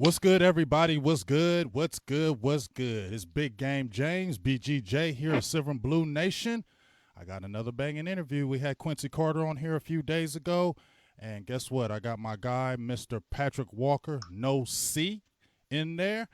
What's good, everybody? What's good? What's good? What's good? It's Big Game James, BGJ here at Silver and Blue Nation. I got another banging interview. We had Quincy Carter on here a few days ago. And guess what? I got my guy, Mr. Patrik Walker, no C, in there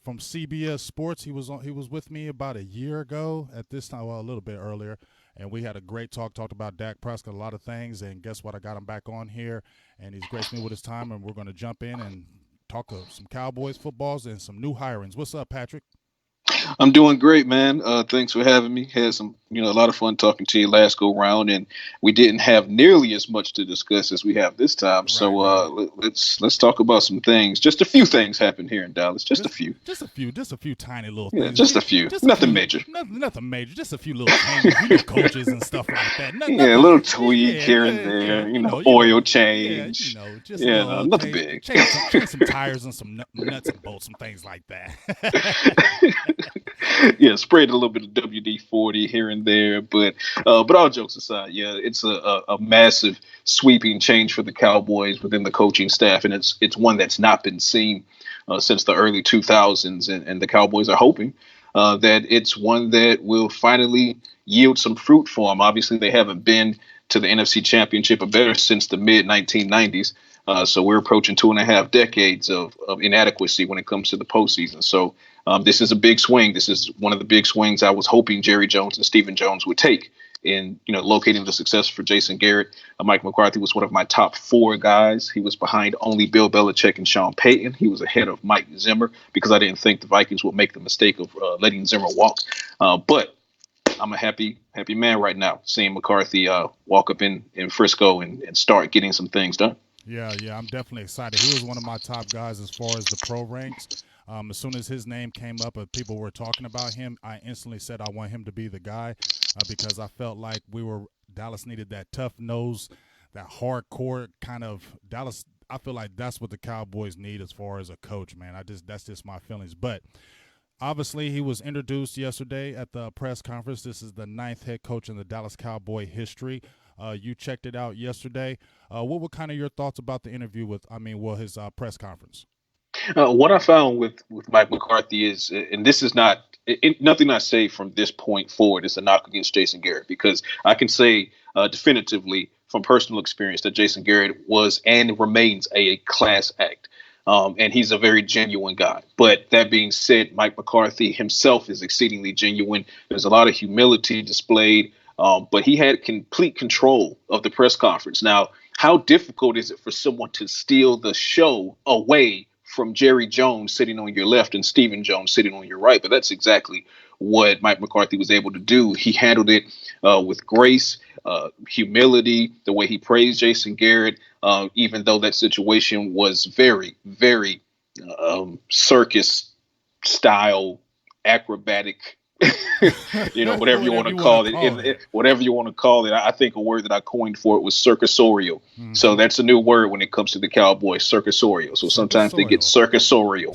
from CBS Sports. He was with me about a year ago at this time, well, a little bit earlier. And we had a great talked about Dak Prescott, a lot of things. And guess what? I got him back on here, and he's graced me with his time, and we're going to jump in and talk some Cowboys footballs and some new hirings. What's up, Patrik? I'm doing great, man. Thanks for having me. Had a lot of fun talking to you last go round, and we didn't have nearly as much to discuss as we have this time. Right. Let's talk about some things. Just a few things happened here in Dallas. Just a few. Just a few tiny little Yeah, things. just a few. Nothing major. Nothing major. Just a few little changes, coaches and stuff like that. Yeah, a little tweak here and there. Oil change. Just a little nothing big. Change some tires and some nuts and bolts and things like that. Yeah, sprayed a little bit of WD-40 here and there, but all jokes aside, yeah, it's a massive sweeping change for the Cowboys within the coaching staff, and it's one that's not been seen since the early 2000s, and the Cowboys are hoping that it's one that will finally yield some fruit for them. Obviously, they haven't been to the NFC Championship or better since the mid 1990s. So we're approaching 2.5 decades of inadequacy when it comes to the postseason. So this is a big swing. This is one of the big swings I was hoping Jerry Jones and Stephen Jones would take in, locating the success for Jason Garrett. Mike McCarthy was one of my top 4 guys. He was behind only Bill Belichick and Sean Payton. He was ahead of Mike Zimmer because I didn't think the Vikings would make the mistake of letting Zimmer walk. But I'm a happy man right now, seeing McCarthy walk up in Frisco and start getting some things done. Yeah, I'm definitely excited. He was one of my top guys as far as the pro ranks. As soon as his name came up and people were talking about him, I instantly said I want him to be the guy because I felt like Dallas needed that tough nose, that hardcore kind of Dallas. I feel like that's what the Cowboys need as far as a coach, man. That's just my feelings. But obviously, he was introduced yesterday at the press conference. This is the 9th head coach in the Dallas Cowboy history. You checked it out yesterday. What were kind of your thoughts about the interview his press conference? What I found with Mike McCarthy is, and this is nothing I say from this point forward is a knock against Jason Garrett, because I can say definitively from personal experience that Jason Garrett was and remains a class act. And he's a very genuine guy. But that being said, Mike McCarthy himself is exceedingly genuine. There's a lot of humility displayed, but he had complete control of the press conference. Now, how difficult is it for someone to steal the show away from Jerry Jones sitting on your left and Stephen Jones sitting on your right? But that's exactly what Mike McCarthy was able to do. He handled it with grace, humility, the way he praised Jason Garrett, even though that situation was very, very circus style, acrobatic, whatever you want to call it. Whatever you want to call it. I think a word that I coined for it was circusorial. Mm-hmm. So that's a new word when it comes to the Cowboys, circusorial. So sometimes they get circusorial.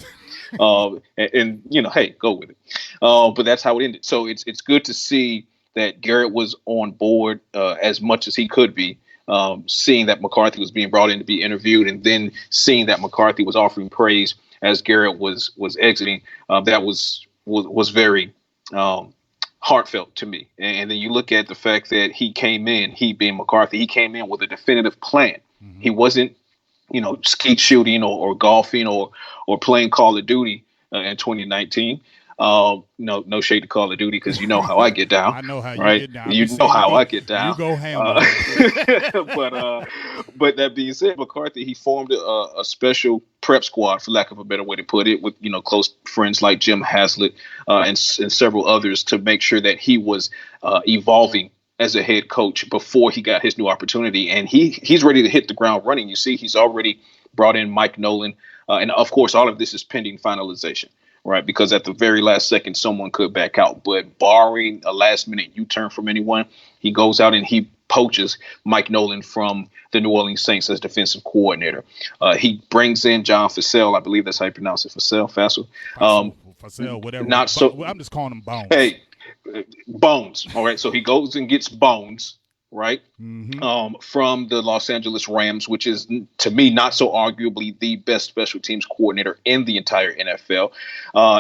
Hey, go with it. But that's how it ended. So it's good to see that Garrett was on board as much as he could be, seeing that McCarthy was being brought in to be interviewed, and then seeing that McCarthy was offering praise as Garrett was exiting. That was very heartfelt to me. And then you look at the fact that he being McCarthy, he came in with a definitive plan. Mm-hmm. He wasn't, skeet shooting or golfing or playing Call of Duty in 2019. No shade to Call of Duty, because you know how I get down. I know how right? you get down. You know how I get down. You go ham. But that being said, McCarthy, he formed a special prep squad, for lack of a better way to put it, with close friends like Jim Haslett and several others, to make sure that he was evolving as a head coach before he got his new opportunity. And he's ready to hit the ground running. You see, he's already brought in Mike Nolan. And of course, all of this is pending finalization, right? Because at the very last second, someone could back out. But barring a last minute U-turn from anyone, he goes out and he poaches Mike Nolan from the New Orleans Saints as defensive coordinator. He brings in John Fassel. I believe that's how you pronounce it. Fassel. Fassel, whatever. Not so. I'm just calling him Bones. Hey, Bones. All right. So he goes and gets Bones, right? Mm-hmm. From the Los Angeles Rams, which is to me not so arguably the best special teams coordinator in the entire NFL.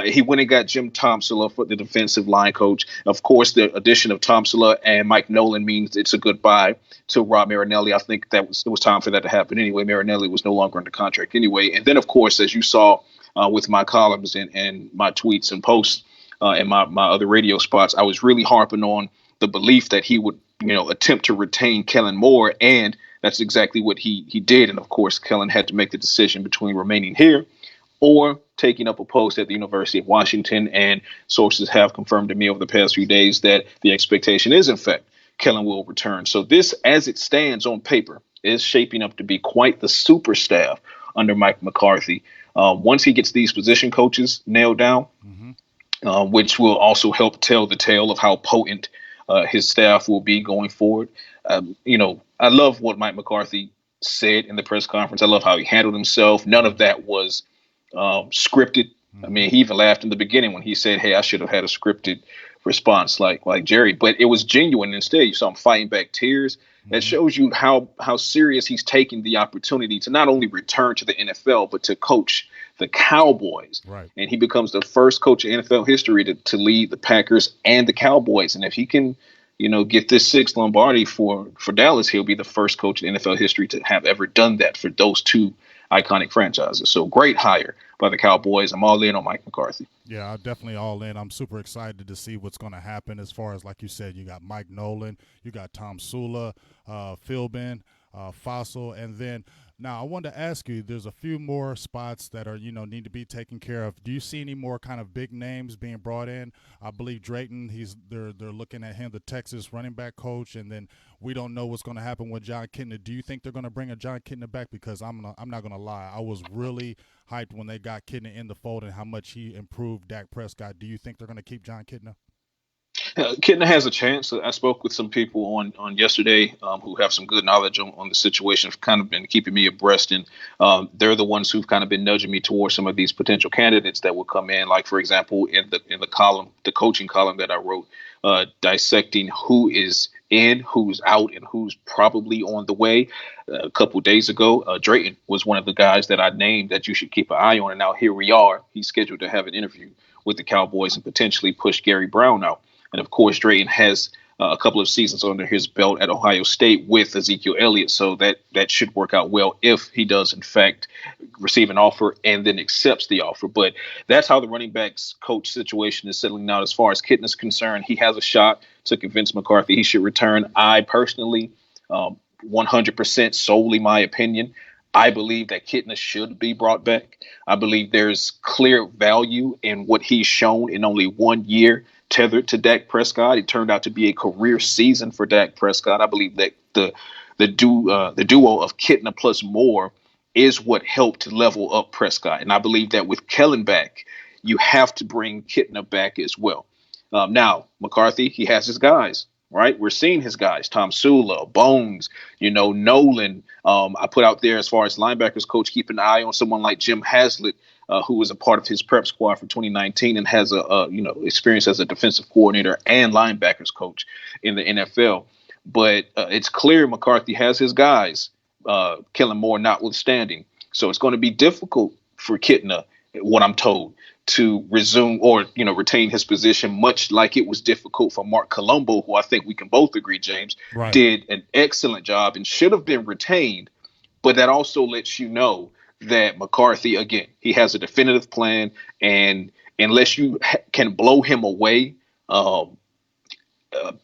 He went and got Jim Tomsula for the defensive line coach. Of course, the addition of Tomsula and Mike Nolan means it's a goodbye to Rob Marinelli. I think it was time for that to happen anyway. Marinelli was no longer under contract anyway. And then, of course, as you saw with my columns and my tweets and posts and my other radio spots, I was really harping on the belief that he would attempt to retain Kellen Moore, and that's exactly what he did. And of course, Kellen had to make the decision between remaining here or taking up a post at the University of Washington. And sources have confirmed to me over the past few days that the expectation is, in fact, Kellen will return. So this, as it stands on paper, is shaping up to be quite the super staff under Mike McCarthy. Once he gets these position coaches nailed down, which will also help tell the tale of how potent his staff will be going forward. I love what Mike McCarthy said in the press conference. I love how he handled himself. None of that was scripted. I mean, he even laughed in the beginning when he said, "Hey, I should have had a scripted response like Jerry," but it was genuine. Instead, you saw him fighting back tears. That shows you how serious he's taking the opportunity to not only return to the NFL, but to coach the Cowboys. Right. And he becomes the first coach in NFL history to lead the Packers and the Cowboys. And if he can, get this sixth Lombardi for Dallas, he'll be the first coach in NFL history to have ever done that for those two iconic franchises. So great hire by the Cowboys. I'm all in on Mike McCarthy. Yeah, I'm definitely all in. I'm super excited to see what's going to happen as far as, like you said, you got Mike Nolan, you got Tom Sula, Philbin, Fossil, and then now I wanted to ask you, there's a few more spots that are, need to be taken care of. Do you see any more kind of big names being brought in? I believe Drayton, they're looking at him, the Texas running back coach, and then we don't know what's going to happen with John Kitna. Do you think they're going to bring a John Kitna back? Because I'm not going to lie, I was really hyped when they got Kitna in the fold and how much he improved Dak Prescott. Do you think they're going to keep John Kitna? Kitna has a chance. I spoke with some people on yesterday who have some good knowledge on the situation, have kind of been keeping me abreast, and they're the ones who've kind of been nudging me towards some of these potential candidates that will come in. Like, for example, in the column, the coaching column that I wrote, dissecting who is in, who's out, and who's probably on the way. A couple of days ago, Drayton was one of the guys that I named that you should keep an eye on, and now here we are. He's scheduled to have an interview with the Cowboys and potentially push Gary Brown out. And of course, Drayton has a couple of seasons under his belt at Ohio State with Ezekiel Elliott. So that should work out well if he does, in fact, receive an offer and then accepts the offer. But that's how the running backs coach situation is settling out. As far as Kitna is concerned, he has a shot to convince McCarthy he should return. I personally, 100% solely my opinion, I believe that Kitna should be brought back. I believe there's clear value in what he's shown in only 1 year tethered to Dak Prescott. It turned out to be a career season for Dak Prescott. I believe that the duo of Kitna plus Moore is what helped level up Prescott. And I believe that with Kellen back, you have to bring Kitna back as well. Now, McCarthy, he has his guys, right? We're seeing his guys, Tom Sula, Bones, Nolan. I put out there as far as linebackers coach, keep an eye on someone like Jim Haslett, who was a part of his prep squad for 2019 and has experience as a defensive coordinator and linebackers coach in the NFL. But it's clear McCarthy has his guys, Kellen Moore notwithstanding. So it's going to be difficult for Kitna, what I'm told, to resume or retain his position, much like it was difficult for Mark Colombo, who I think we can both agree, James, right, did an excellent job and should have been retained. But that also lets you know that McCarthy, again, he has a definitive plan, and unless you can blow him away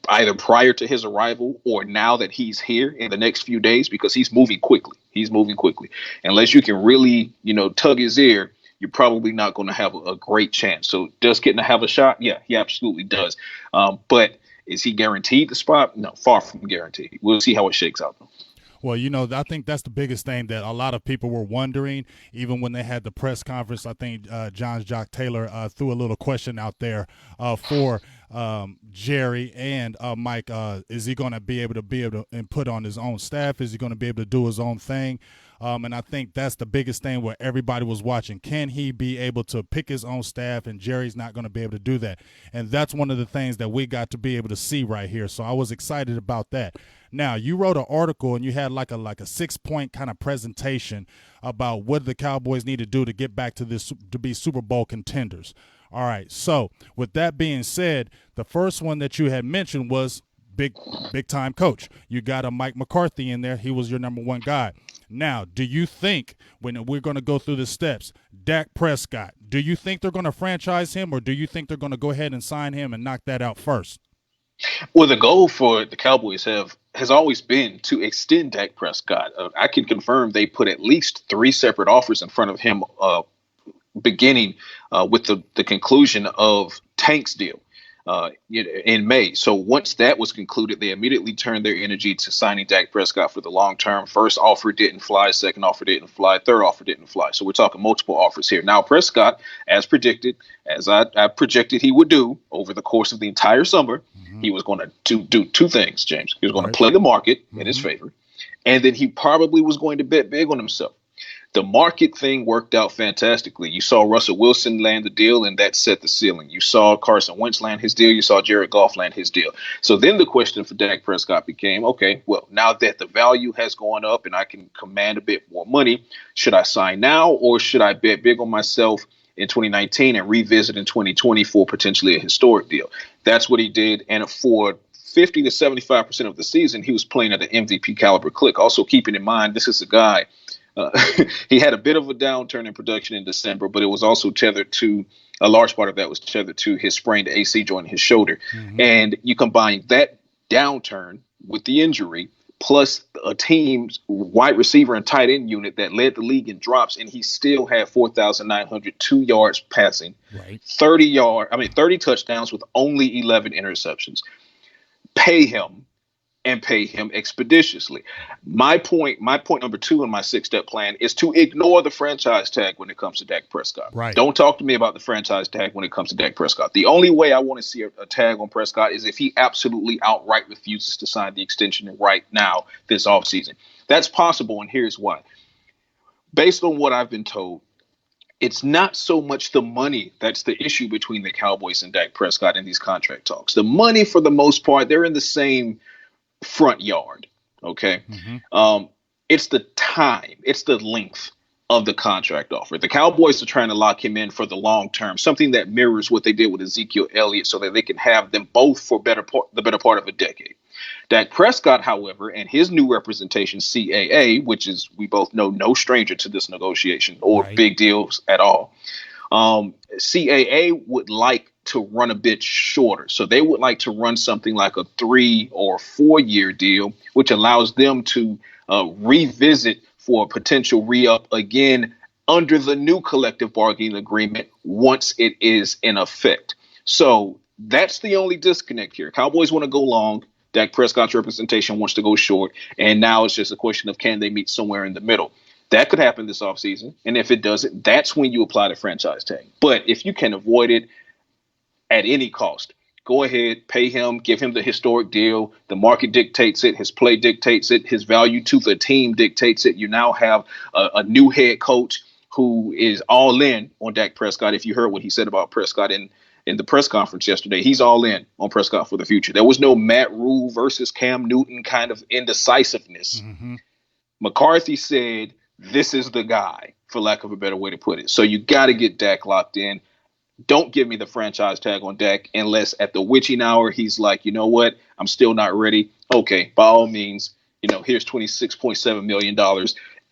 either prior to his arrival or now that he's here in the next few days, because he's moving quickly. Unless you can really, tug his ear, you're probably not going to have a great chance. So does Kitna have a shot? Yeah, he absolutely does. But is he guaranteed the spot? No, far from guaranteed. We'll see how it shakes out, though. Well, I think that's the biggest thing that a lot of people were wondering, even when they had the press conference. I think John Jock Taylor threw a little question out there for Jerry and Mike, is he going to be able to and put on his own staff? Is he going to be able to do his own thing? And I think that's the biggest thing where everybody was watching. Can he be able to pick his own staff? And Jerry's not going to be able to do that. And that's one of the things that we got to be able to see right here. So I was excited about that. Now, you wrote an article and you had like a 6-point kind of presentation about what the Cowboys need to do to get back to this, to be Super Bowl contenders. All right. So with that being said, the first one that you had mentioned was big time coach. You got a Mike McCarthy in there. He was your number one guy. Now, do you think, when we're going to go through the steps, Dak Prescott, do you think they're going to franchise him, or do you think they're going to go ahead and sign him and knock that out first? Well, the goal for the Cowboys has always been to extend Dak Prescott. I can confirm they put at least 3 separate offers in front of him, beginning with the conclusion of Tank's deal in May. So once that was concluded, they immediately turned their energy to signing Dak Prescott for the long term. First offer didn't fly, second offer didn't fly, third offer didn't fly. So we're talking multiple offers here. Now Prescott, as predicted, as I projected he would do over the course of the entire summer, he was going to do 2 things, James. He was going to play the market in his favor, and then he probably was going to bet big on himself. The market thing worked out fantastically. You saw Russell Wilson land the deal, and that set the ceiling. You saw Carson Wentz land his deal. You saw Jared Goff land his deal. So then the question for Dak Prescott became, okay, well, now that the value has gone up and I can command a bit more money, should I sign now, or should I bet big on myself in 2019 and revisit in 2020 for potentially a historic deal? That's what he did. And for 50 to 75% of the season, he was playing at an MVP caliber click. Also keeping in mind, this is a guy, he had a bit of a downturn in production in December, but it was also tethered to, a large part of that was tethered to his sprained AC joint in his shoulder. And you combine that downturn with the injury, plus a team's wide receiver and tight end unit that led the league in drops, and he still had 4,902 yards passing, 30 touchdowns with only 11 interceptions. Pay him, and pay him expeditiously. My point number 2 in my 6-step plan is to ignore the franchise tag when it comes to Dak Prescott. Right. Don't talk to me about the franchise tag when it comes to Dak Prescott. The only way I want to see a tag on Prescott is if he absolutely outright refuses to sign the extension right now this offseason. That's possible, and here's why. Based on what I've been told, it's not so much the money that's the issue between the Cowboys and Dak Prescott in these contract talks. The money, for the most part, they're in the same front yard. Okay. It's the time, it's the length of the contract offer. The Cowboys are trying to lock him in for the long term, something that mirrors what they did with Ezekiel Elliott, so that they can have them both for the better part of a decade. Dak Prescott, however, and his new representation, CAA, which is, we both know, no stranger to this negotiation or big deals at all. CAA would like to run a bit shorter. So they would like to run something like a 3 or 4 year deal, which allows them to revisit for a potential re-up again under the new collective bargaining agreement once it is in effect. So that's the only disconnect here. Cowboys want to go long. Dak Prescott's representation wants to go short. And now it's just a question of, can they meet somewhere in the middle? That could happen this offseason. And if it doesn't, that's when you apply the franchise tag. But if you can avoid it at any cost, go ahead, pay him, give him the historic deal. The market dictates it. His play dictates it. His value to the team dictates it. You now have a new head coach who is all in on Dak Prescott. If you heard what he said about Prescott in the press conference yesterday, he's all in on Prescott for the future. There was no Matt Rule versus Cam Newton kind of indecisiveness. McCarthy said, this is the guy, for lack of a better way to put it. So you got to get Dak locked in. Don't give me the franchise tag on Dak unless at the witching hour he's like, you know what, I'm still not ready. Okay, by all means, here's $26.7 million.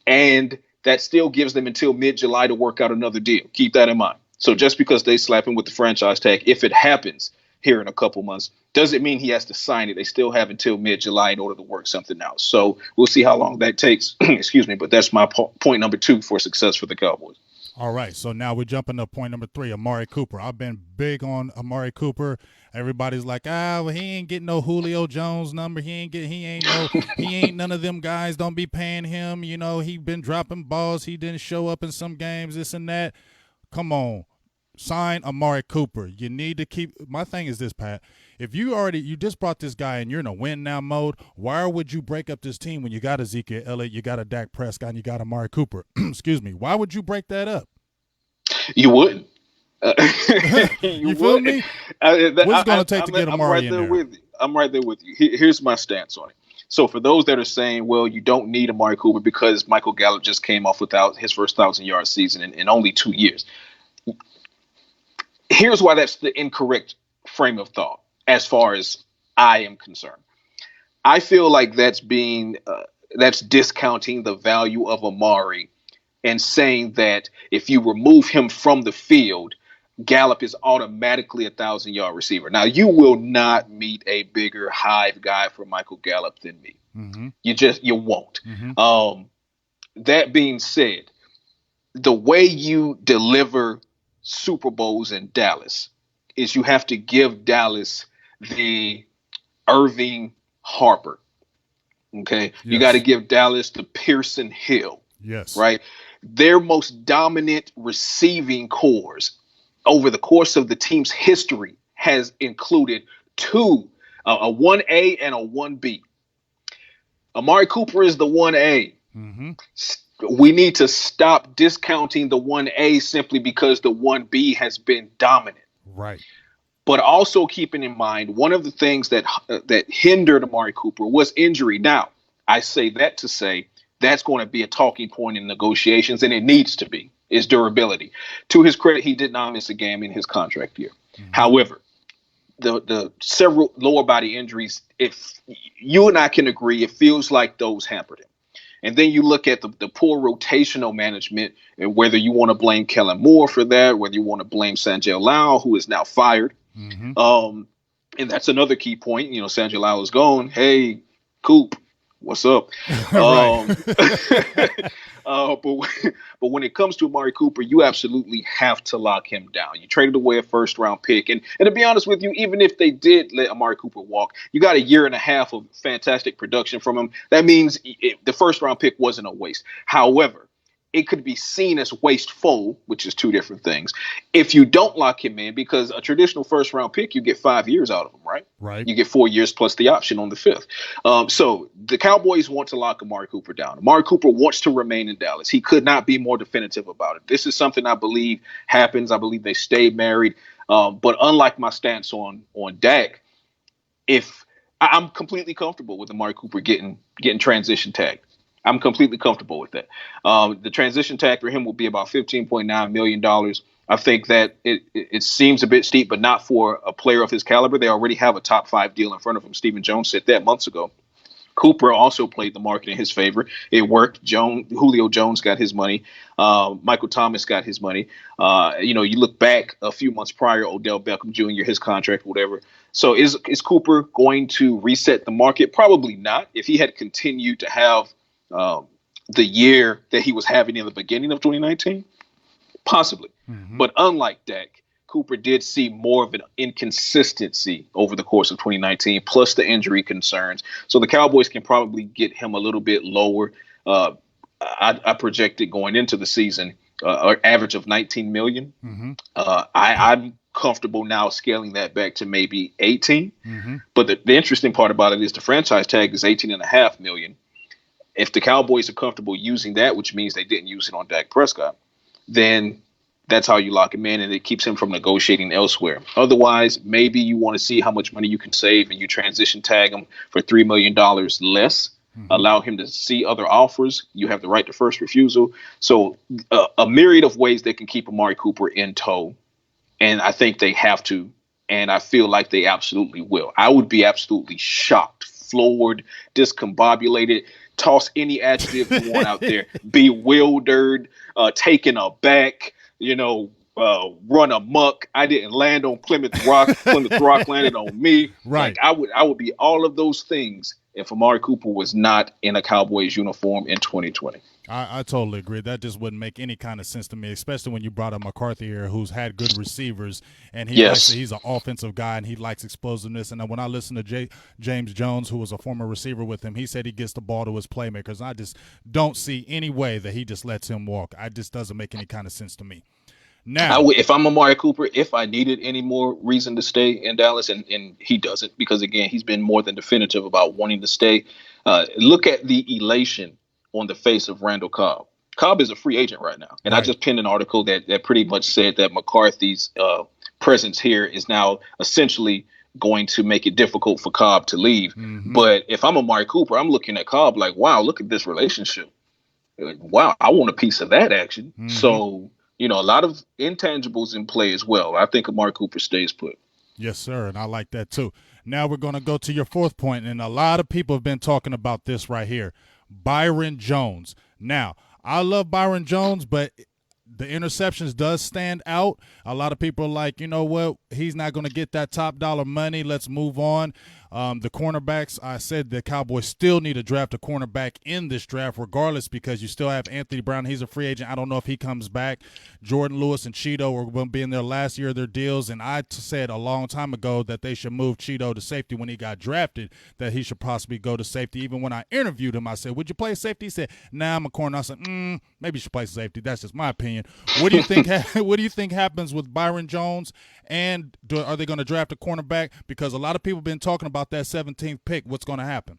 And that still gives them until mid-July to work out another deal. Keep that in mind. So just because they slap him with the franchise tag, if it happens here in a couple months, doesn't mean he has to sign it. They still have until mid-July in order to work something out. So we'll see how long that takes. Excuse me. But that's my point number 2 for success for the Cowboys. All right, so now we're jumping to point number 3, Amari Cooper. I've been big on Amari Cooper. Everybody's like, well, he ain't getting no Julio Jones number. He ain't none of them guys. Don't be paying him. He been dropping balls. He didn't show up in some games, this and that. Come on. sign Amari Cooper. You need to keep. My thing is this, Pat. If you just brought this guy and you're in a win now mode, why would you break up this team when you got Ezekiel Elliott, you got a Dak Prescott, and you got Amari Cooper? Excuse me. Why would you break that up? You wouldn't. You feel me? What's going to take to get Amari in there? I'm right there with you. Here's my stance on it. So for those that are saying, well, you don't need Amari Cooper because Michael Gallup just came off without his first 1,000-yard season in only 2 years. Here's why that's the incorrect frame of thought as far as I am concerned. I feel like that's discounting the value of Amari and saying that if you remove him from the field, Gallup is automatically a 1,000-yard receiver. Now, you will not meet a bigger hive guy for Michael Gallup than me. Mm-hmm. You won't. Mm-hmm. That being said, the way you deliver Super Bowls in Dallas is you have to give Dallas the Irving Harper. Okay. Yes. You got to give Dallas the Pearson Hill. Yes. Right. Their most dominant receiving cores over the course of the team's history has included two, a 1A and a 1B. Amari Cooper is the 1A. Mm-hmm. We need to stop discounting the 1A simply because the 1B has been dominant. Right. But also keeping in mind, one of the things that hindered Amari Cooper was injury. Now, I say that to say that's going to be a talking point in negotiations, and it needs to be, is durability. To his credit, he did not miss a game in his contract year. Mm-hmm. However, the several lower body injuries, if you and I can agree, it feels like those hampered him. And then you look at the poor rotational management, and whether you want to blame Kellen Moore for that, whether you want to blame Sanjay Lal, who is now fired. Mm-hmm. And that's another key point. You know, Sanjay Lal is gone. Hey, Coop, what's up? But when it comes to Amari Cooper, you absolutely have to lock him down. You traded away a first-round pick. And to be honest with you, even if they did let Amari Cooper walk, you got a year and a half of fantastic production from him. That means the first-round pick wasn't a waste. However, it could be seen as wasteful, which is two different things, if you don't lock him in, because a traditional first-round pick, you get 5 years out of him, right? Right. You get 4 years plus the option on the fifth. So the Cowboys want to lock Amari Cooper down. Amari Cooper wants to remain in Dallas. He could not be more definitive about it. This is something I believe happens. I believe they stay married. But unlike my stance on Dak, if I'm completely comfortable with Amari Cooper getting transition tagged. I'm completely comfortable with that. The transition tag for him will be about $15.9 million. I think that it seems a bit steep, but not for a player of his caliber. They already have a top 5 deal in front of him. Stephen Jones said that months ago. Cooper also played the market in his favor. It worked. Julio Jones got his money. Michael Thomas got his money. You look back a few months prior, Odell Beckham Jr., his contract, whatever. So is Cooper going to reset the market? Probably not. If he had continued to have the year that he was having in the beginning of 2019, possibly. Mm-hmm. But unlike Dak, Cooper did see more of an inconsistency over the course of 2019, plus the injury concerns. So the Cowboys can probably get him a little bit lower. I projected going into the season an average of $19 million. Mm-hmm. I'm comfortable now scaling that back to maybe 18. Mm-hmm. But the interesting part about it is the franchise tag is $18.5 million. If the Cowboys are comfortable using that, which means they didn't use it on Dak Prescott, then that's how you lock him in, and it keeps him from negotiating elsewhere. Otherwise, maybe you want to see how much money you can save, and you transition tag him for $3 million less, allow him to see other offers. You have the right to first refusal. So a myriad of ways they can keep Amari Cooper in tow, and I think they have to, and I feel like they absolutely will. I would be absolutely shocked, floored, discombobulated, toss any adjective you want out there, bewildered, taken aback, run amok. I didn't land on Plymouth Rock. Plymouth Rock landed on me. Right. Like I would be all of those things if Amari Cooper was not in a Cowboys uniform in 2020. I totally agree. That just wouldn't make any kind of sense to me, especially when you brought up McCarthy here, who's had good receivers, and he's an offensive guy, and he likes explosiveness. And when I listen to James Jones, who was a former receiver with him, he said he gets the ball to his playmakers. I just don't see any way that he just lets him walk. It just doesn't make any kind of sense to me. Now, If I'm Amari Cooper, if I needed any more reason to stay in Dallas, and he doesn't, because again, he's been more than definitive about wanting to stay. Look at the elation on the face of Randall Cobb. Cobb is a free agent right now, and I right. just penned an article that pretty much said that McCarthy's presence here is now essentially going to make it difficult for Cobb to leave. Mm-hmm. But if I'm Amari Cooper, I'm looking at Cobb like, wow, look at this relationship. Wow, I want a piece of that action. Mm-hmm. So, a lot of intangibles in play as well. I think Amari Cooper stays put. Yes, sir, and I like that too. Now we're going to go to your fourth point, and a lot of people have been talking about this right here, Byron Jones. Now, I love Byron Jones, but the interceptions does stand out. A lot of people are like, you know what, he's not going to get that top dollar money. Let's move on. The cornerbacks, I said the Cowboys still need to draft a cornerback in this draft regardless, because you still have Anthony Brown. He's a free agent. I don't know if he comes back. Jordan Lewis and Cheeto are going to be in their last year of their deals, and I said a long time ago that they should move Cheeto to safety when he got drafted, that he should possibly go to safety. Even when I interviewed him, I said, would you play safety? He said, nah, I'm a corner. I said, maybe you should play safety. That's just my opinion. What do you think What do you think happens with Byron Jones, and are they going to draft a cornerback? Because a lot of people have been talking about that 17th pick. What's going to happen?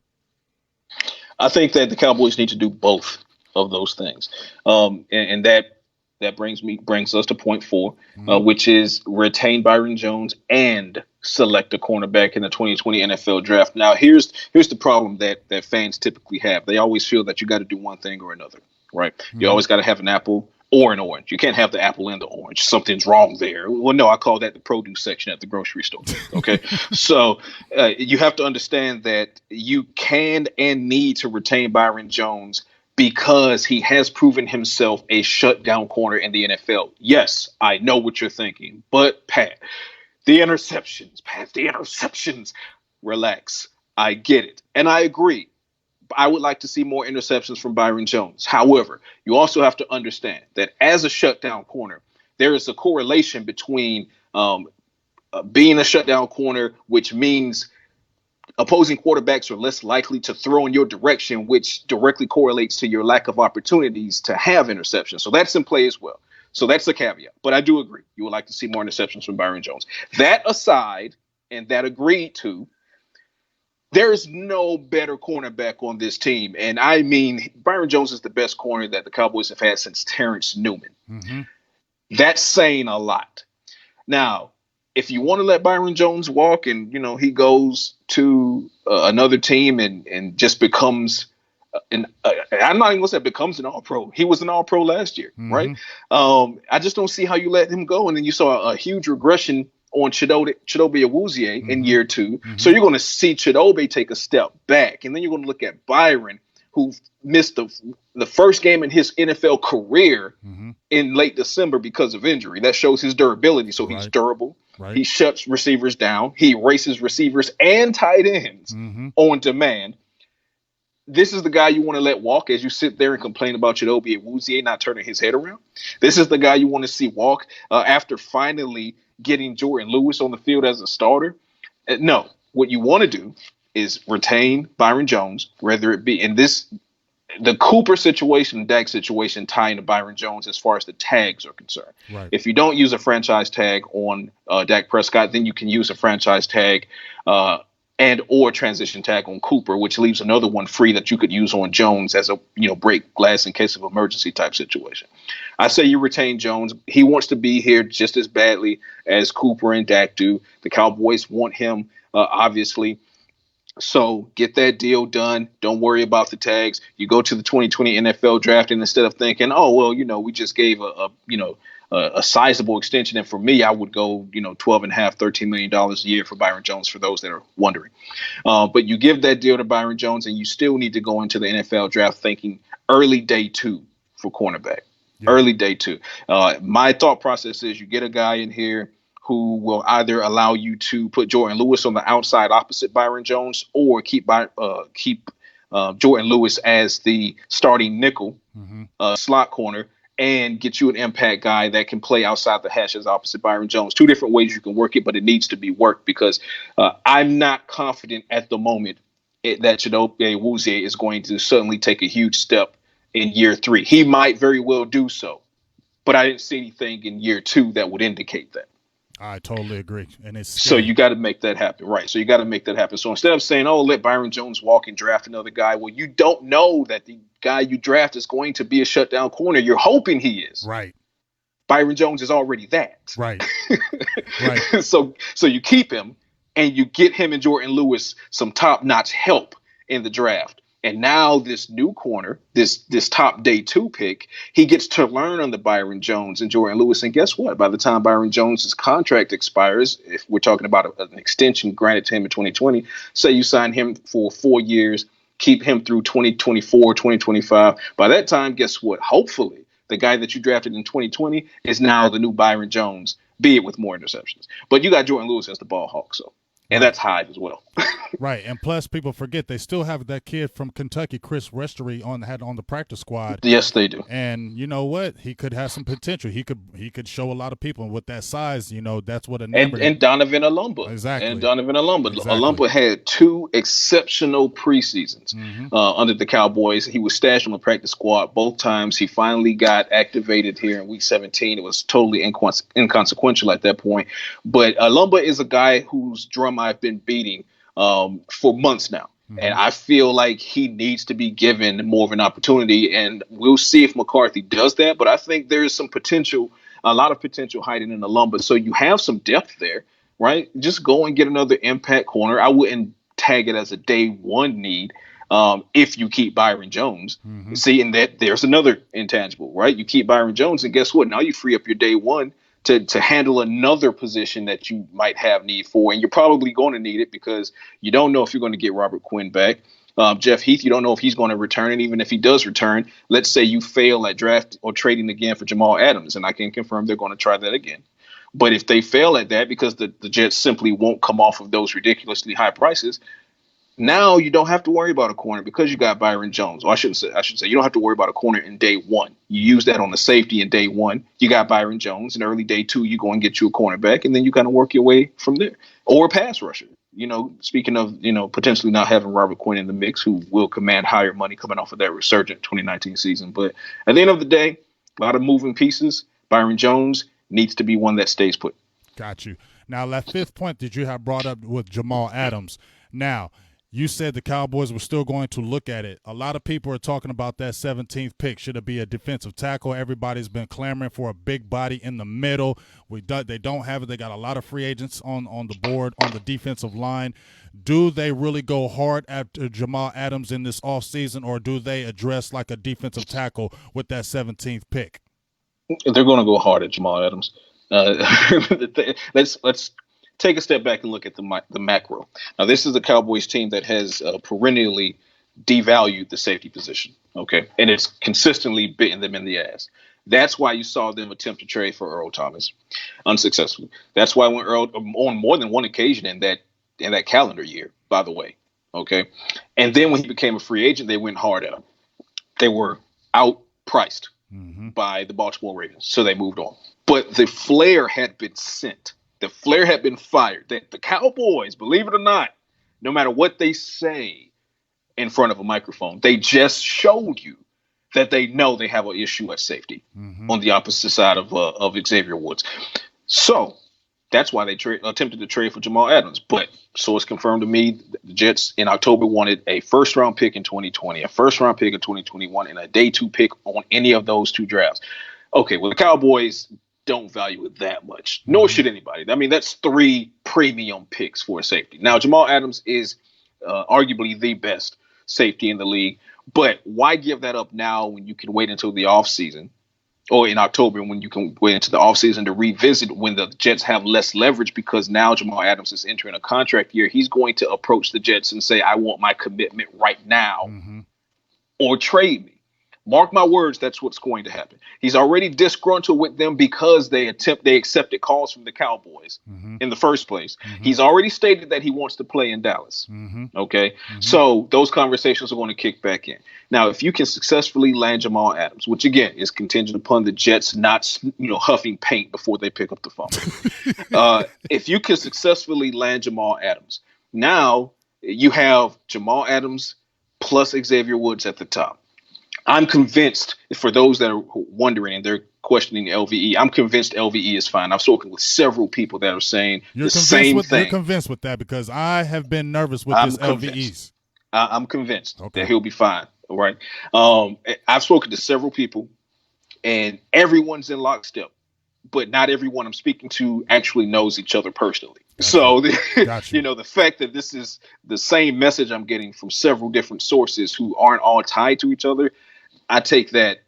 I think that the Cowboys need to do both of those things, and that brings us to point 4, which is retain Byron Jones and select a cornerback in the 2020 NFL draft. Now, here's the problem that fans typically have. They always feel that you got to do one thing or another, right? You always got to have an apple or an orange. You can't have the apple and the orange. Something's wrong there. Well, no, I call that the produce section at the grocery store. Okay. So you have to understand that you can and need to retain Byron Jones because he has proven himself a shutdown corner in the NFL. Yes, I know what you're thinking, but Pat, the interceptions, relax. I get it. And I agree. I would like to see more interceptions from Byron Jones. However, you also have to understand that as a shutdown corner, there is a correlation between being a shutdown corner, which means opposing quarterbacks are less likely to throw in your direction, which directly correlates to your lack of opportunities to have interceptions. So that's in play as well. So that's a caveat. But I do agree. You would like to see more interceptions from Byron Jones. That aside, and that agreed to, there is no better cornerback on this team. And I mean, Byron Jones is the best corner that the Cowboys have had since Terrence Newman. Mm-hmm. That's saying a lot. Now, if you want to let Byron Jones walk and, he goes to another team and just becomes I'm not even going to say becomes an all-pro. He was an all-pro last year, right? I just don't see how you let him go. And then you saw a huge regression on Chidobe Awuzie in year 2. So you're going to see Chidobe take a step back. And then you're going to look at Byron, who missed the first game in his NFL career in late December because of injury. That shows his durability. So he's durable. Right. He shuts receivers down. He erases receivers and tight ends on demand. This is the guy you want to let walk as you sit there and complain about Chidobe Awuzie not turning his head around. This is the guy you want to see walk after finally getting Jordan Lewis on the field as a starter. No, what you want to do is retain Byron Jones, whether it be in the Cooper situation, Dak situation, tying to Byron Jones as far as the tags are concerned. Right. If you don't use a franchise tag on Dak Prescott, then you can use a franchise tag and or transition tag on Cooper, which leaves another one free that you could use on Jones as a break glass in case of emergency type situation. I say you retain Jones. He wants to be here just as badly as Cooper and Dak do. The Cowboys want him, obviously. So get that deal done. Don't worry about the tags. You go to the 2020 NFL draft, and instead of thinking, oh, well, we just gave a sizable extension. And for me, I would go, $12.5, $13 million a year for Byron Jones, for those that are wondering. But you give that deal to Byron Jones, and you still need to go into the NFL draft thinking early day 2 for cornerback. Yeah. Early day 2. My thought process is you get a guy in here who will either allow you to put Jordan Lewis on the outside opposite Byron Jones, or keep Jordan Lewis as the starting nickel slot corner, and get you an impact guy that can play outside the hashes opposite Byron Jones. 2 different ways you can work it, but it needs to be worked, because I'm not confident at the moment that Chidobe Awuzie is going to suddenly take a huge step in year 3. He might very well do so, but I didn't see anything in year 2 that would indicate that. I totally agree. And it's So scary. you got to make that happen, right? So you got to make that happen. So instead of saying, "Oh, let Byron Jones walk and draft another guy," well, you don't know that the guy you draft is going to be a shutdown corner. You're hoping he is. Right. Byron Jones is already that. Right. Right. So you keep him and you get him and Jordan Lewis some top-notch help in the draft. And now this new corner, this top day 2 pick, he gets to learn under Byron Jones and Jordan Lewis. And guess what? By the time Byron Jones' contract expires, if we're talking about an extension granted to him in 2020, say you sign him for 4 years, keep him through 2024, 2025. By that time, guess what? Hopefully, the guy that you drafted in 2020 is now the new Byron Jones, be it with more interceptions. But you got Jordan Lewis as the ball hawk, so. And that's Hyde as well. Right. And plus, people forget they still have that kid from Kentucky, Chris Restery, on the practice squad. Yes, they do. And you know what? He could have some potential. He could show a lot of people. And with that size, that's what a number. And Donovan Alumba. Exactly. And Donovan Alumba. Exactly. Alumba had 2 exceptional preseasons under the Cowboys. He was stashed on the practice squad both times. He finally got activated here in week 17. It was totally inconsequential at that point. But Alumba is a guy whose drum I've been beating for months now. And I feel like he needs to be given more of an opportunity. And we'll see if McCarthy does that. But I think there is some potential, a lot of potential hiding in Alumba. So you have some depth there, right? Just go and get another impact corner. I wouldn't tag it as a day 1 need if you keep Byron Jones. See, and that there's another intangible, right? You keep Byron Jones, and guess what? Now you free up your day 1 to handle another position that you might have need for. And you're probably going to need it because you don't know if you're going to get Robert Quinn back. Jeff Heath, you don't know if he's going to return. And even if he does return, let's say you fail at draft or trading again for Jamal Adams. And I can confirm they're going to try that again. But if they fail at that because the Jets simply won't come off of those ridiculously high prices, now you don't have to worry about a corner because you got Byron Jones. Or I should say you don't have to worry about a corner in day 1. You use that on the safety in day 1. You got Byron Jones. In early day 2, you go and get you a cornerback, and then you kind of work your way from there. Or a pass rusher. Speaking of, potentially not having Robert Quinn in the mix, who will command higher money coming off of that resurgent 2019 season. But at the end of the day, a lot of moving pieces. Byron Jones needs to be one that stays put. Got you. Now, that 5th point that you have brought up with Jamal Adams. Now, you said the Cowboys were still going to look at it. A lot of people are talking about that 17th pick. Should it be a defensive tackle? Everybody's been clamoring for a big body in the middle. They don't have it. They got a lot of free agents on the board on the defensive line. Do they really go hard at Jamal Adams in this offseason, or do they address like a defensive tackle with that 17th pick? They're going to go hard at Jamal Adams. Let's take a step back and look at the macro. Now, this is a Cowboys team that has perennially devalued the safety position, okay? And it's consistently bitten them in the ass. That's why you saw them attempt to trade for Earl Thomas unsuccessfully. That's why when Earl, on more than one occasion in that calendar year, by the way, okay? And then when he became a free agent, they went hard at him. They were outpriced by the Baltimore Ravens, so they moved on. But the flare had been sent. The flare had been fired. The Cowboys, believe it or not, no matter what they say in front of a microphone, they just showed you that they know they have an issue at safety on the opposite side of Xavier Woods. So that's why they attempted to trade for Jamal Adams. But source confirmed to me the Jets in October wanted a first-round pick in 2020, a first-round pick in 2021, and a day 2 pick on any of those 2 drafts. Okay, well, the Cowboys don't value it that much, nor should anybody. I mean, that's 3 premium picks for a safety. Now, Jamal Adams is arguably the best safety in the league, but why give that up now when you can wait until the offseason, or in October when you can wait into the offseason to revisit when the Jets have less leverage, because now Jamal Adams is entering a contract year. He's going to approach the Jets and say, I want my commitment right now or trade me. Mark my words, that's what's going to happen. He's already disgruntled with them because they accepted calls from the Cowboys in the first place. He's already stated that he wants to play in Dallas. Okay, so those conversations are going to kick back in. Now, if you can successfully land Jamal Adams, which again is contingent upon the Jets not huffing paint before they pick up the phone. If you can successfully land Jamal Adams, now you have Jamal Adams plus Xavier Woods at the top. I'm convinced, for those that are wondering and they're questioning LVE, I'm convinced LVE is fine. I've spoken with several people that are saying the same You're thing. convinced with that, because I have been nervous with I'm this convinced. LVEs. I'm convinced that Okay. he'll be fine. All right. I've spoken to several people, and everyone's in lockstep, but not everyone I'm speaking to actually knows each other personally. Got you. So, Got you. the fact that this is the same message I'm getting from several different sources who aren't all tied to each other, I take that,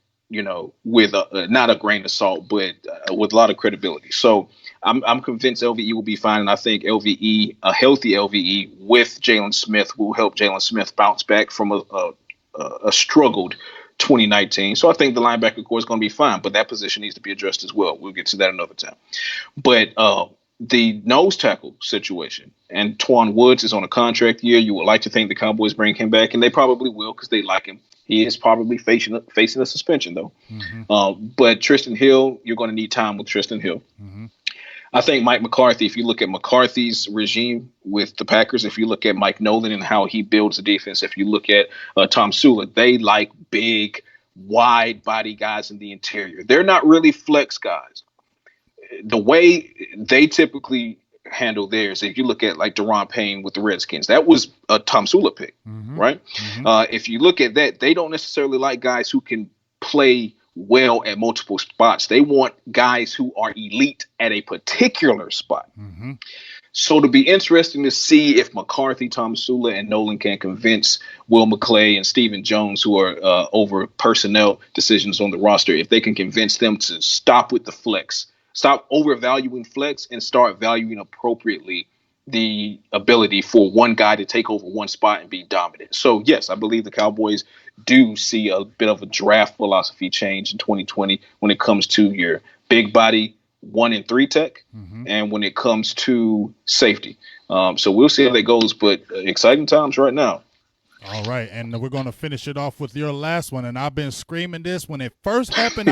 with not a grain of salt, but with a lot of credibility. So I'm convinced LVE will be fine, and I think a healthy LVE with Jalen Smith will help Jalen Smith bounce back from a struggled 2019. So I think the linebacker core is going to be fine, but that position needs to be addressed as well. We'll get to that another time. But the nose tackle situation, and Twan Woods is on a contract year. You would like to think the Cowboys bring him back, and they probably will because they like him. He is probably facing a suspension, though. Mm-hmm. But Tristan Hill, you're going to need time with Tristan Hill. Mm-hmm. I think Mike McCarthy, if you look at McCarthy's regime with the Packers, if you look at Mike Nolan and how he builds the defense, if you look at Tom Sula, they like big, wide body guys in the interior. They're not really flex guys. The way they typically handle theirs, if you look at like Deron Payne with the Redskins, that was a Tom Sula pick, right? Mm-hmm. If you look at that, they don't necessarily like guys who can play well at multiple spots. They want guys who are elite at a particular spot. Mm-hmm. So it'll be interesting to see if McCarthy, Tom Sula, and Nolan can convince Will McClay and Stephen Jones, who are over personnel decisions on the roster, if they can convince them to stop with the flex, stop overvaluing flex, and start valuing appropriately the ability for one guy to take over one spot and be dominant. So, yes, I believe the Cowboys do see a bit of a draft philosophy change in 2020 when it comes to your big body 1 and 3 tech, and when it comes to safety. So we'll see how that goes, but exciting times right now. All right, and we're going to finish it off with your last one. And I've been screaming this when it first happened.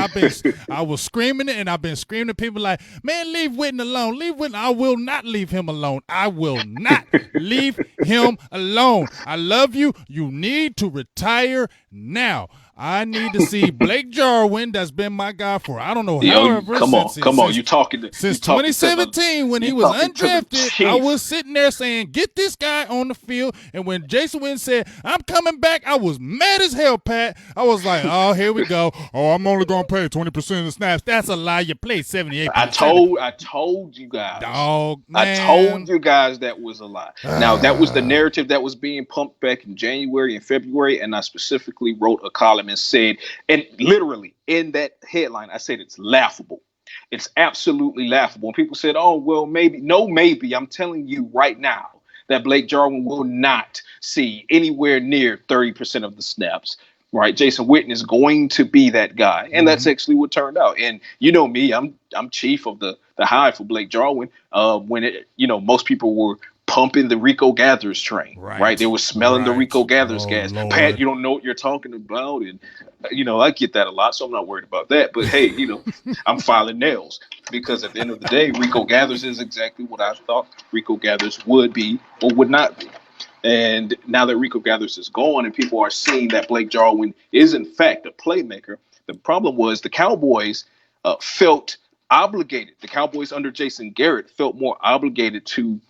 I was screaming it, and I've been screaming to people like, man, leave Witten alone. Leave Witten. I will not leave him alone. I will not leave him alone. I love you. You need to retire now. I need to see Blake Jarwin, that's been my guy for I don't know however. Come on, you talking since 2017 when he was undrafted. I was sitting there saying, get this guy on the field. And when Jason Witten said, I'm coming back, I was mad as hell, Pat. I was like, oh, here we go. Oh, I'm only gonna play 20% of the snaps. That's a lie. You played 78%. I told you guys. Dog, man. I told you guys that was a lie. Now that was the narrative that was being pumped back in January and February, and I specifically wrote a column and said, and literally in that headline, I said it's laughable. It's absolutely laughable. And people said, oh, well, maybe. No, maybe. I'm telling you right now that Blake Jarwin will not see anywhere near 30% of the snaps. Right. Jason Witten is going to be that guy. And that's actually what turned out. And you know me, I'm chief of the high for Blake Jarwin. When most people were pumping the Rico Gathers train, right? They were smelling the Rico Gathers gas. Lord. Pat, you don't know what you're talking about. And, I get that a lot, so I'm not worried about that. But, hey, I'm filing nails because at the end of the day, Rico Gathers is exactly what I thought Rico Gathers would be or would not be. And now that Rico Gathers is gone and people are seeing that Blake Jarwin is, in fact, a playmaker, the problem was the Cowboys felt obligated. The Cowboys under Jason Garrett felt more obligated to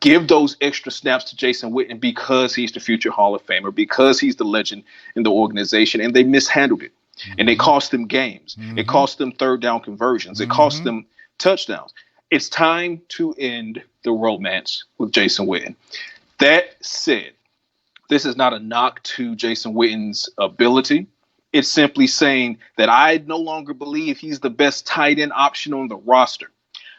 give those extra snaps to Jason Witten because he's the future Hall of Famer, because he's the legend in the organization, and they mishandled it. And it cost them games. It cost them third down conversions. It cost them touchdowns. It's time to end the romance with Jason Witten. That said, this is not a knock to Jason Witten's ability. It's simply saying that I no longer believe he's the best tight end option on the roster.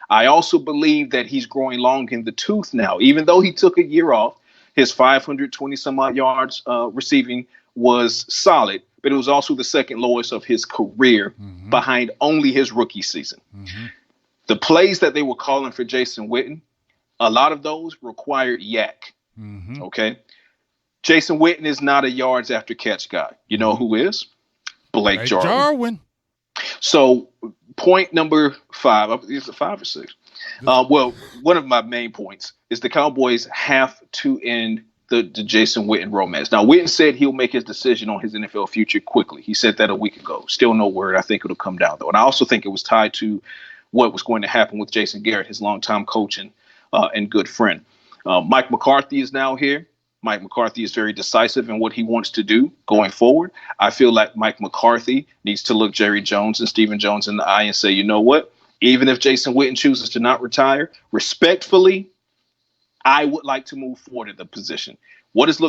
I also believe that he's growing long in the tooth now. Even though he took a year off, his 520 some odd yards receiving was solid, but it was also the second lowest of his career behind only his rookie season. The plays that they were calling for Jason Witten, a lot of those required yak. Okay. Jason Witten is not a yards after catch guy. You know who is? Blake Jarwin. So point number 5, is it 5 or 6? Well, one of my main points is the Cowboys have to end the Jason Witten romance. Now, Witten said he'll make his decision on his NFL future quickly. He said that a week ago. Still no word. I think it'll come down, though. And I also think it was tied to what was going to happen with Jason Garrett, his longtime coach and good friend. Mike McCarthy is now here. Mike McCarthy is very decisive in what he wants to do going forward. I feel like Mike McCarthy needs to look Jerry Jones and Stephen Jones in the eye and say, you know what? Even if Jason Witten chooses to not retire, respectfully, I would like to move forward at the position. What is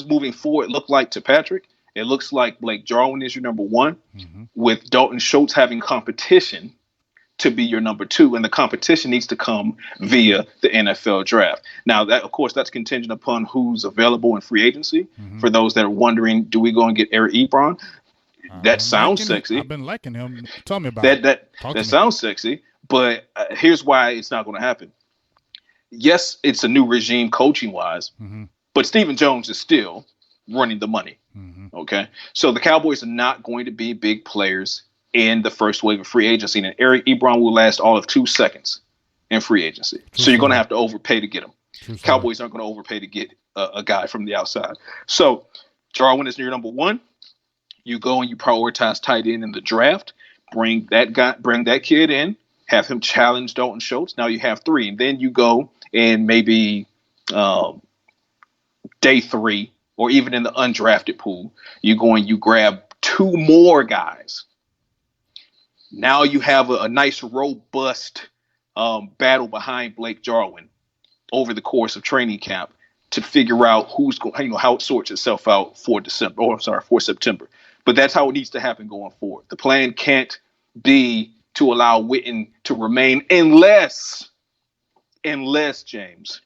moving forward look like to Patrik? It looks like Blake Jarwin is your number one, with Dalton Schultz having competition to be your number two, and the competition needs to come via the NFL draft. Now, that, of course, that's contingent upon who's available in free agency. For those that are wondering, do we go and get Eric Ebron? That sounds sexy. I've been liking him. Tell me about that. it. That sounds sexy, but here's why it's not going to happen. Yes, it's a new regime coaching-wise, but Stephen Jones is still running the money. Okay, so the Cowboys are not going to be big players in the first wave of free agency, and Eric Ebron will last all of 2 seconds in free agency. So you're going to have to overpay to get him. Cowboys aren't going to overpay to get a guy from the outside. So Jarwin is your number one. You go and you prioritize tight end in the draft. Bring that kid in. Have him challenge Dalton Schultz. Now you have 3, and then you go and maybe day 3 or even in the undrafted pool, you go and you grab 2 more guys. Now you have a nice, robust battle behind Blake Jarwin over the course of training camp to figure out who's going, how it sorts itself out for September. But that's how it needs to happen going forward. The plan can't be to allow Witten to remain unless James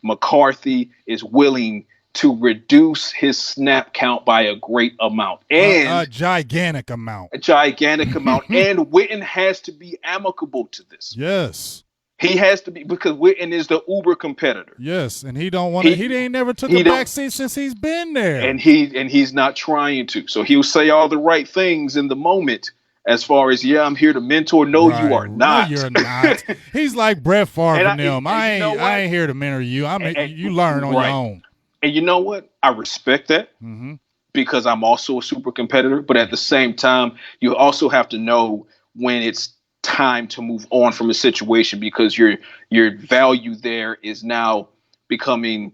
McCarthy is willing to reduce his snap count by a great amount. And a gigantic amount. And Witten has to be amicable to this. Yes. He has to be, because Witten is the uber competitor. Yes, and he don't want to. He ain't never took a backseat since he's been there. And he's not trying to. So he'll say all the right things in the moment as far as, I'm here to mentor. No, right. You are not. No, you're not. He's like Brett Favre and them. I ain't here to mentor you. You learn on your own. And you know what? I respect that because I'm also a super competitor. But at the same time, you also have to know when it's time to move on from a situation, because your value there is now becoming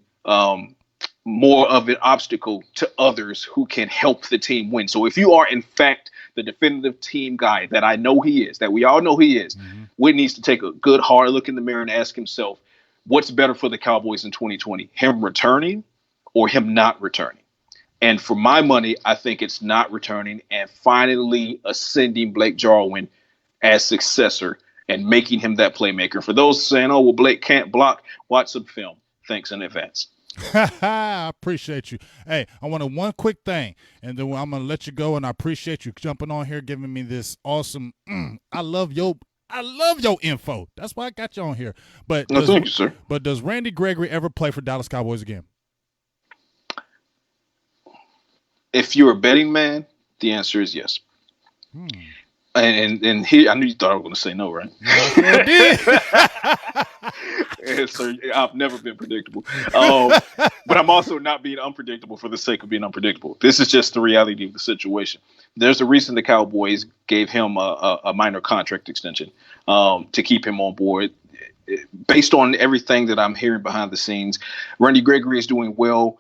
more of an obstacle to others who can help the team win. So if you are, in fact, the definitive team guy that I know he is, that we all know he is, Witten needs to take a good, hard look in the mirror and ask himself, what's better for the Cowboys in 2020, him returning or him not returning? And for my money, I think it's not returning and finally ascending Blake Jarwin as successor and making him that playmaker. For those saying, oh, well, Blake can't block, watch some film. Thanks in advance. I appreciate you. Hey, I want one quick thing, and then I'm going to let you go, and I appreciate you jumping on here, giving me this awesome I love your info. That's why I got you on here. But thank you, sir. But does Randy Gregory ever play for Dallas Cowboys again? If you're a betting man, the answer is yes. And here, I knew you thought I was going to say no, right? Yeah, sir, I've never been predictable. But I'm also not being unpredictable for the sake of being unpredictable. This is just the reality of the situation. There's a reason the Cowboys gave him a minor contract extension to keep him on board. Based on everything that I'm hearing behind the scenes, Randy Gregory is doing well.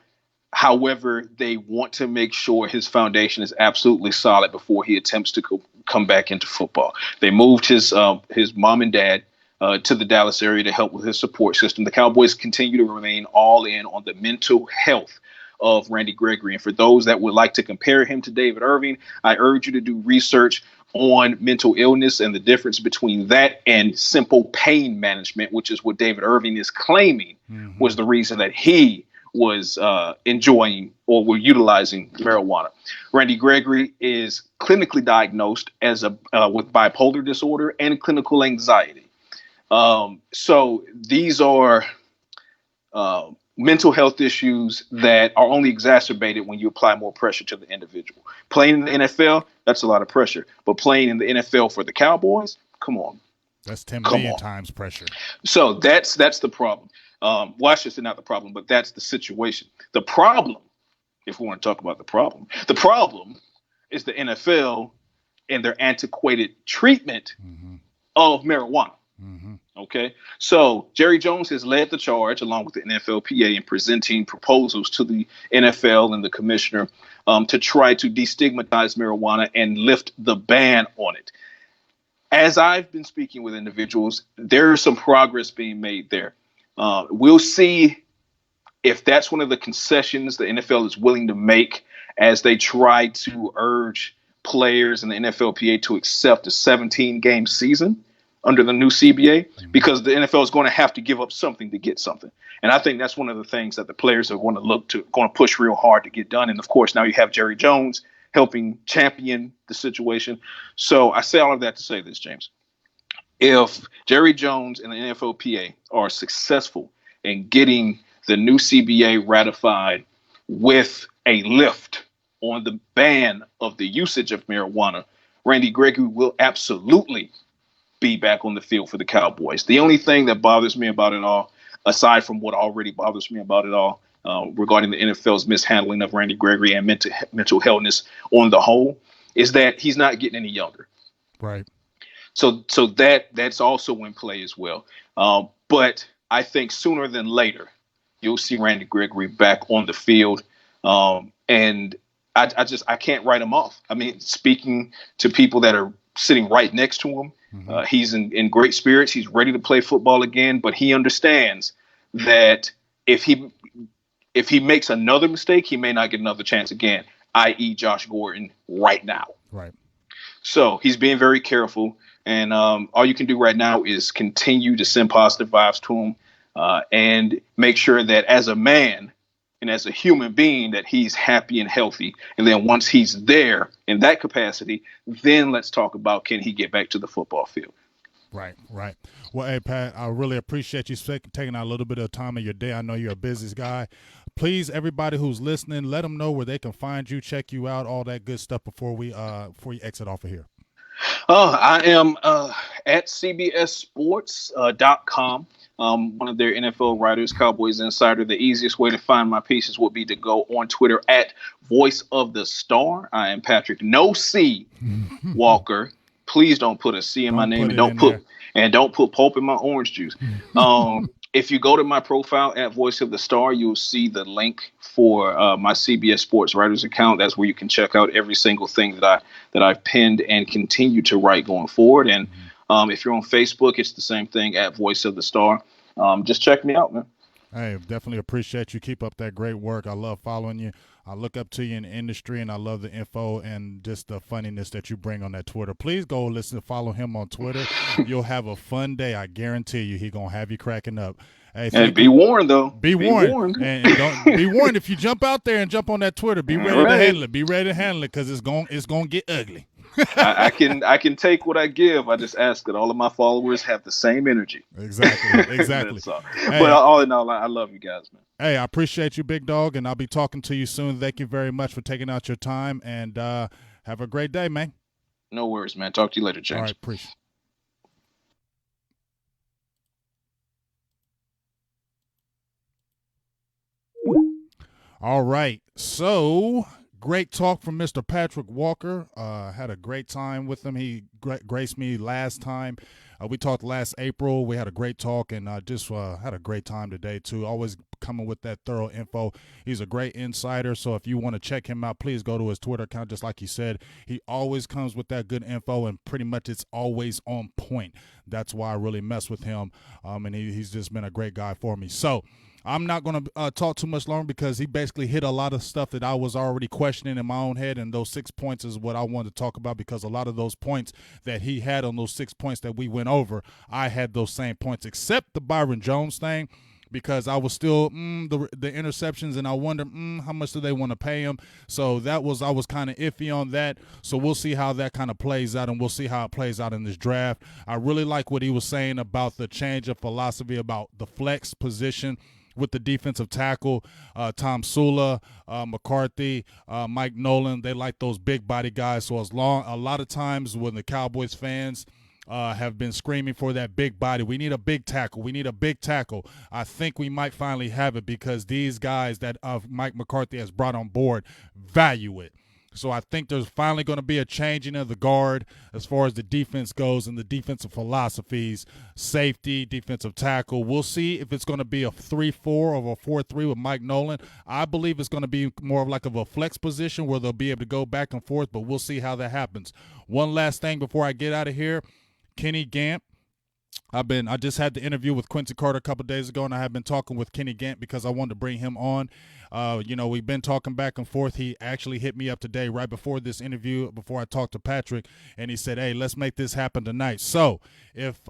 However, they want to make sure his foundation is absolutely solid before he attempts to come back into football. They moved his mom and dad to the Dallas area to help with his support system. The Cowboys continue to remain all in on the mental health of Randy Gregory. And for those that would like to compare him to David Irving, I urge you to do research on mental illness and the difference between that and simple pain management, which is what David Irving is claiming was the reason that he was enjoying or were utilizing marijuana. Randy Gregory is clinically diagnosed as with bipolar disorder and clinical anxiety. So these are mental health issues that are only exacerbated when you apply more pressure to the individual. Playing in the NFL, that's a lot of pressure. But playing in the NFL for the Cowboys, come on. That's 10 million times pressure. So that's the problem. Well, I should say not the problem, but that's the situation. The problem, if we want to talk about the problem is the NFL and their antiquated treatment of marijuana. Okay, so Jerry Jones has led the charge along with the NFLPA in presenting proposals to the NFL and the commissioner to try to destigmatize marijuana and lift the ban on it. As I've been speaking with individuals, there is some progress being made there. We'll see if that's one of the concessions the NFL is willing to make as they try to urge players and the NFLPA to accept a 17-game season under the new CBA, because the NFL is going to have to give up something to get something. And I think that's one of the things that the players are going to push real hard to get done. And of course, now you have Jerry Jones helping champion the situation. So I say all of that to say this, James. If Jerry Jones and the NFLPA are successful in getting the new CBA ratified with a lift on the ban of the usage of marijuana, Randy Gregory will absolutely be back on the field for the Cowboys. The only thing that bothers me about it all, aside from what already bothers me about it all, regarding the NFL's mishandling of Randy Gregory and mental healthness on the whole, is that he's not getting any younger. Right. So that's also in play as well. But I think sooner than later, you'll see Randy Gregory back on the field. And I can't write him off. I mean, speaking to people that are sitting right next to him, he's in great spirits. He's ready to play football again, but he understands that if he makes another mistake, he may not get another chance again, i.e. Josh Gordon right now. Right. So he's being very careful. And all you can do right now is continue to send positive vibes to him and make sure that as a man and as a human being that he's happy and healthy. And then once he's there in that capacity, then let's talk about, can he get back to the football field? Right. Well, hey, Pat, I really appreciate you taking out a little bit of time of your day. I know you're a busy guy. Please, everybody who's listening, let them know where they can find you, check you out, all that good stuff before you exit off of here. I am at CBSSports.com. One of their NFL writers, Cowboys Insider. The easiest way to find my pieces would be to go on Twitter at Voice of the Star. I am Patrik. No C Walker. Please don't put a C in my name, and don't put pulp in my orange juice. If you go to my profile at Voice of the Star, you'll see the link for my CBS Sports Writers account. That's where you can check out every single thing that I've penned and continue to write going forward. And if you're on Facebook, it's the same thing at Voice of the Star. Just check me out, man. Hey, definitely appreciate you. Keep up that great work. I love following you. I look up to you in the industry, and I love the info and just the funniness that you bring on that Twitter. Please go follow him on Twitter. You'll have a fun day. I guarantee you he's going to have you cracking up. Hey, and be warned, though. Be warned. And don't be warned. If you jump out there and jump on that Twitter, be ready to handle it. Be ready to handle it because it's going to get ugly. I can take what I give. I just ask that all of my followers have the same energy. Exactly. Hey, but all in all, I love you guys, man. Hey, I appreciate you, big dog, and I'll be talking to you soon. Thank you very much for taking out your time, and have a great day, man. No worries, man. Talk to you later, James. All right, appreciate it. All right, so great talk from Mr. Patrik Walker. Had a great time with him. He graced me last time. We talked last April. We had a great talk, and just had a great time today, too. Always coming with that thorough info. He's a great insider, so if you want to check him out, please go to his Twitter account, just like he said. He always comes with that good info, and pretty much it's always on point. That's why I really mess with him, and he's just been a great guy for me. So I'm not going to talk too much longer because he basically hit a lot of stuff that I was already questioning in my own head, and those 6 points is what I wanted to talk about because a lot of those points that he had on those 6 points that we went over, I had those same points except the Byron Jones thing because I was still the interceptions, and I wonder how much do they want to pay him. So I was kind of iffy on that. So we'll see how that kind of plays out, and we'll see how it plays out in this draft. I really like what he was saying about the change of philosophy about the flex position with the defensive tackle, Tom Sula, McCarthy, Mike Nolan. They like those big body guys. So a lot of times when the Cowboys fans have been screaming for that big body. We need a big tackle. We need a big tackle. I think we might finally have it because these guys that Mike McCarthy has brought on board value it. So I think there's finally going to be a changing of the guard as far as the defense goes and the defensive philosophies, safety, defensive tackle. We'll see if it's going to be a 3-4 or a 4-3 with Mike Nolan. I believe it's going to be more of like a flex position where they'll be able to go back and forth, but we'll see how that happens. One last thing before I get out of here, Kenny Gant. I just had the interview with Quincy Carter a couple of days ago, and I have been talking with Kenny Gant because I wanted to bring him on. We've been talking back and forth. He actually hit me up today right before this interview, before I talked to Patrik, and he said, hey, let's make this happen tonight. So if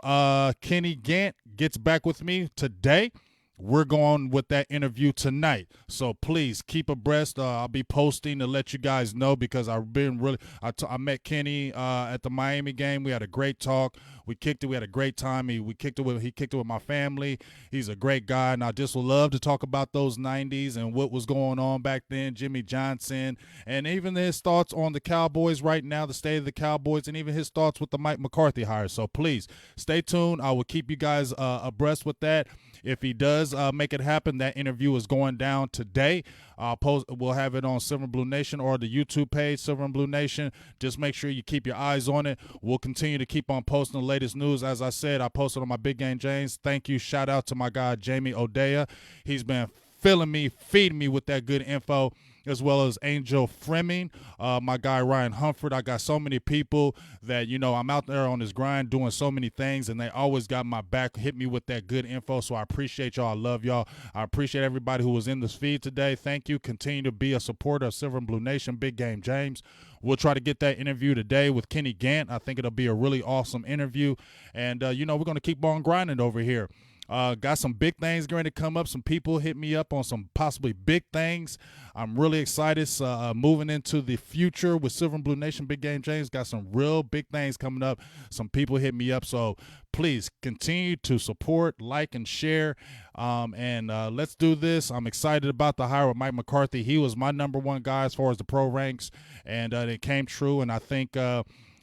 Kenny Gant gets back with me today, we're going with that interview tonight. So please keep abreast. I'll be posting to let you guys know because I've been really I met Kenny at the Miami game. We had a great talk. We kicked it. We had a great time. He kicked it with my family. He's a great guy, and I just would love to talk about those 90s and what was going on back then, Jimmy Johnson, and even his thoughts on the Cowboys right now, the state of the Cowboys, and even his thoughts with the Mike McCarthy hire. So please stay tuned. I will keep you guys abreast with that. If he does make it happen, that interview is going down today. We'll have it on Silver and Blue Nation or the YouTube page, Silver and Blue Nation. Just make sure you keep your eyes on it. We'll continue to keep on posting the latest news. As I said, I posted on my Big Game James. Thank you. Shout out to my guy, Jamie Odea. He's been feeding me with that good info, as well as Angel Fleming, my guy Ryan Humford. I got so many people that, I'm out there on this grind doing so many things, and they always got my back, hit me with that good info. So I appreciate y'all. I love y'all. I appreciate everybody who was in this feed today. Thank you. Continue to be a supporter of Silver and Blue Nation, Big Game James. We'll try to get that interview today with Kenny Gant. I think it'll be a really awesome interview. And, we're going to keep on grinding over here. Got some big things going to come up. Some people hit me up on some possibly big things. I'm really excited. Moving into the future with Silver and Blue Nation, Big Game James. Got some real big things coming up. Some people hit me up. So please continue to support, like, and share. And let's do this. I'm excited about the hire of Mike McCarthy. He was my number one guy as far as the pro ranks, and it came true. And I think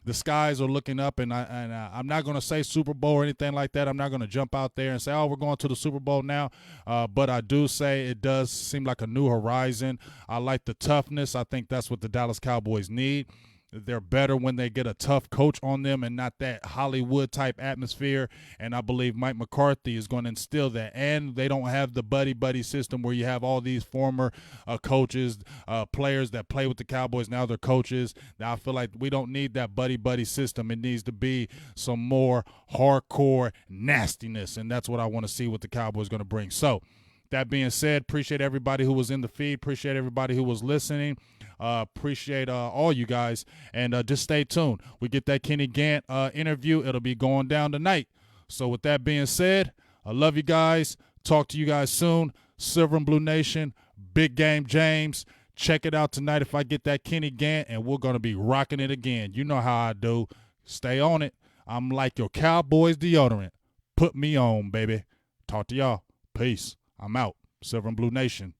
the skies are looking up, and I'm not going to say Super Bowl or anything like that. I'm not going to jump out there and say, oh, we're going to the Super Bowl now. But I do say it does seem like a new horizon. I like the toughness. I think that's what the Dallas Cowboys need. They're better when they get a tough coach on them and not that Hollywood-type atmosphere. And I believe Mike McCarthy is going to instill that. And they don't have the buddy-buddy system where you have all these former coaches, players that play with the Cowboys. Now they're coaches. Now I feel like we don't need that buddy-buddy system. It needs to be some more hardcore nastiness. And that's what I want to see what the Cowboys going to bring. So that being said, appreciate everybody who was in the feed. Appreciate everybody who was listening. Appreciate all you guys. And just stay tuned. We get that Kenny Gant interview. It'll be going down tonight. So with that being said, I love you guys. Talk to you guys soon. Silver and Blue Nation, Big Game James. Check it out tonight if I get that Kenny Gant, and we're going to be rocking it again. You know how I do. Stay on it. I'm like your Cowboys deodorant. Put me on, baby. Talk to y'all. Peace. I'm out. Silver and Blue Nation.